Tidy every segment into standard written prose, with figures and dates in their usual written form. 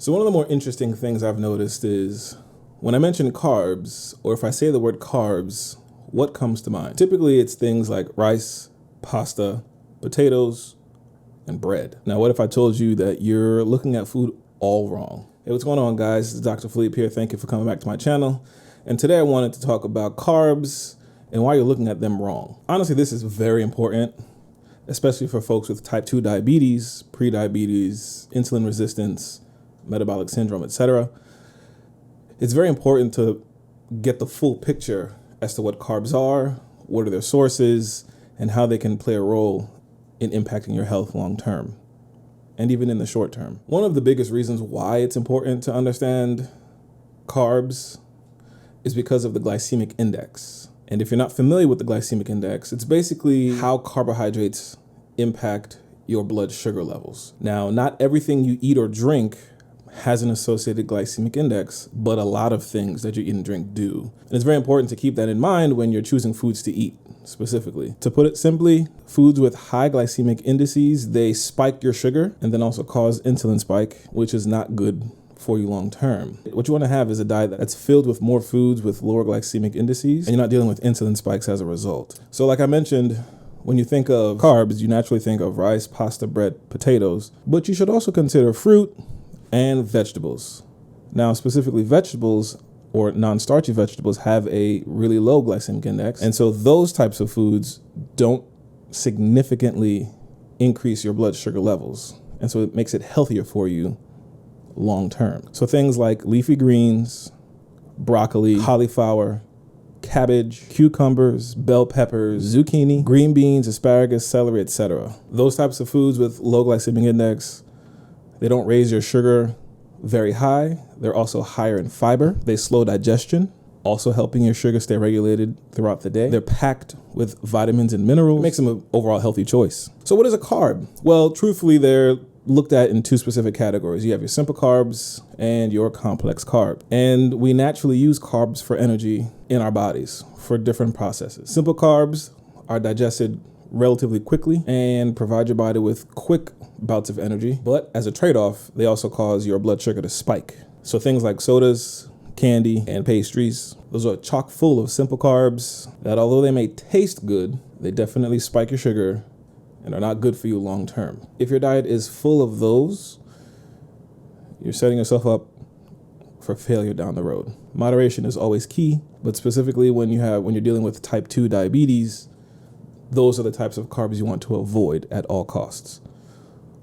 So one of the more interesting things I've noticed is when I mention carbs, or if I say the word carbs, what comes to mind? Typically, it's things like rice, pasta, potatoes, and bread. Now, what if I told you that you're looking at food all wrong? Hey, what's going on, guys? This is Dr. Philippe here. Thank you for coming back to my channel. And today I wanted to talk about carbs and why you're looking at them wrong. Honestly, this is very important, especially for folks with type 2 diabetes, prediabetes, insulin resistance, metabolic syndrome, etc. It's very important to get the full picture as to what carbs are, what are their sources, and how they can play a role in impacting your health long term, and even in the short term. One of the biggest reasons why it's important to understand carbs is because of the glycemic index. And if you're not familiar with the glycemic index, it's basically how carbohydrates impact your blood sugar levels. Now, not everything you eat or drink has an associated glycemic index, but a lot of things that you eat and drink do. And it's very important to keep that in mind when you're choosing foods to eat specifically. To put it simply, foods with high glycemic indices, they spike your sugar and then also cause insulin spike, which is not good for you long term. What you want to have is a diet that's filled with more foods with lower glycemic indices, and you're not dealing with insulin spikes as a result. So like I mentioned, when you think of carbs, you naturally think of rice, pasta, bread, potatoes, but you should also consider fruit and vegetables. Now, specifically vegetables or non-starchy vegetables have a really low glycemic index. And so those types of foods don't significantly increase your blood sugar levels. And so it makes it healthier for you long term. So things like leafy greens, broccoli, cauliflower, cabbage, cucumbers, bell peppers, zucchini, green beans, asparagus, celery, etc. Those types of foods with low glycemic index, they don't raise your sugar very high. They're also higher in fiber. They slow digestion, also helping your sugar stay regulated throughout the day. They're packed with vitamins and minerals. It makes them an overall healthy choice. So what is a carb? Well, truthfully, they're looked at in two specific categories. You have your simple carbs and your complex carb. And we naturally use carbs for energy in our bodies for different processes. Simple carbs are digested relatively quickly and provide your body with quick bouts of energy. But as a trade-off, they also cause your blood sugar to spike. So things like sodas, candy, and pastries, those are chock full of simple carbs that, although they may taste good, they definitely spike your sugar and are not good for you long term. If your diet is full of those, you're setting yourself up for failure down the road. Moderation is always key, but specifically when you're dealing with type 2 diabetes, those are the types of carbs you want to avoid at all costs.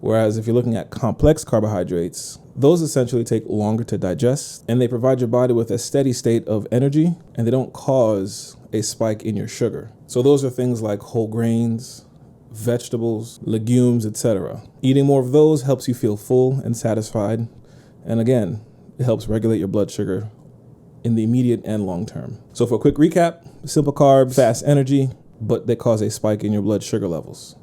Whereas if you're looking at complex carbohydrates, those essentially take longer to digest and they provide your body with a steady state of energy and they don't cause a spike in your sugar. So those are things like whole grains, vegetables, legumes, etc. Eating more of those helps you feel full and satisfied. And again, it helps regulate your blood sugar in the immediate and long term. So for a quick recap, simple carbs, fast energy, but they cause a spike in your blood sugar levels.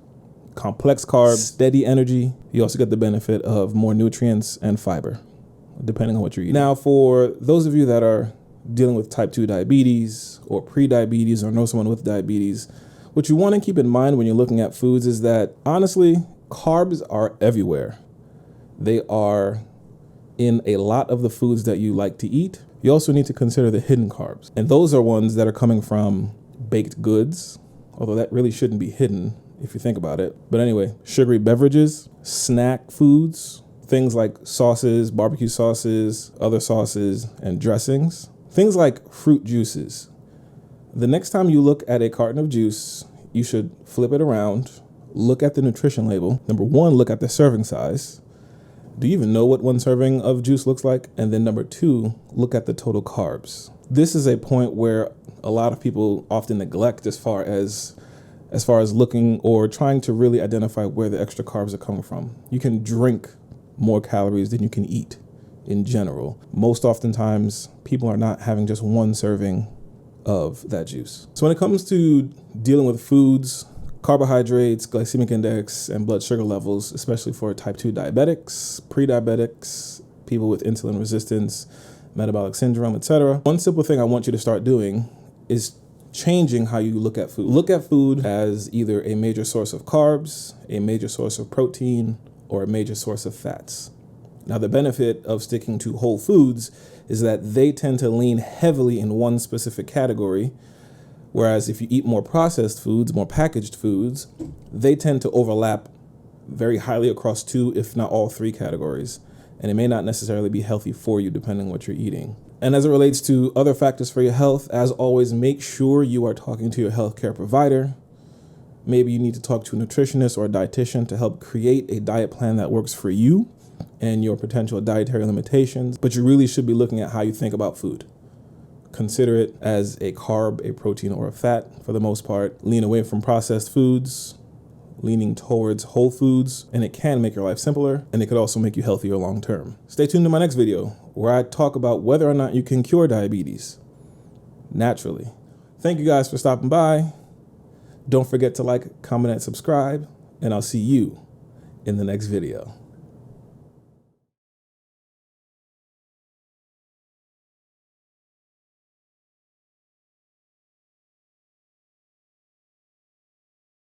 Complex carbs, steady energy. You also get the benefit of more nutrients and fiber, depending on what you're eating. Now, for those of you that are dealing with type 2 diabetes or pre-diabetes or know someone with diabetes, what you want to keep in mind when you're looking at foods is that, honestly, carbs are everywhere. They are in a lot of the foods that you like to eat. You also need to consider the hidden carbs. And those are ones that are coming from baked goods, although that really shouldn't be hidden if you think about it. But anyway, sugary beverages, snack foods, things like sauces, barbecue sauces, other sauces, and dressings. Things like fruit juices. The next time you look at a carton of juice, you should flip it around, look at the nutrition label. Number one, look at the serving size. Do you even know what one serving of juice looks like? And then number two, look at the total carbs. This is a point where a lot of people often neglect as far as looking or trying to really identify where the extra carbs are coming from. You can drink more calories than you can eat in general. Most oftentimes, people are not having just one serving of that juice. So when it comes to dealing with foods, carbohydrates, glycemic index, and blood sugar levels, especially for type 2 diabetics, pre-diabetics, people with insulin resistance, metabolic syndrome, etc. One simple thing I want you to start doing is changing how you look at food. Look at food as either a major source of carbs, a major source of protein, or a major source of fats. Now, the benefit of sticking to whole foods is that they tend to lean heavily in one specific category, whereas if you eat more processed foods, more packaged foods, they tend to overlap very highly across 2, if not all 3 categories. And it may not necessarily be healthy for you depending on what you're eating. And as it relates to other factors for your health, as always, make sure you are talking to your healthcare provider. Maybe you need to talk to a nutritionist or a dietitian to help create a diet plan that works for you and your potential dietary limitations. But you really should be looking at how you think about food. Consider it as a carb, a protein, or a fat for the most part. Lean away from processed foods, leaning towards whole foods, and it can make your life simpler, and it could also make you healthier long term. Stay tuned to my next video where I talk about whether or not you can cure diabetes naturally. Thank you guys for stopping by. Don't forget to like, comment, and subscribe, and I'll see you in the next video.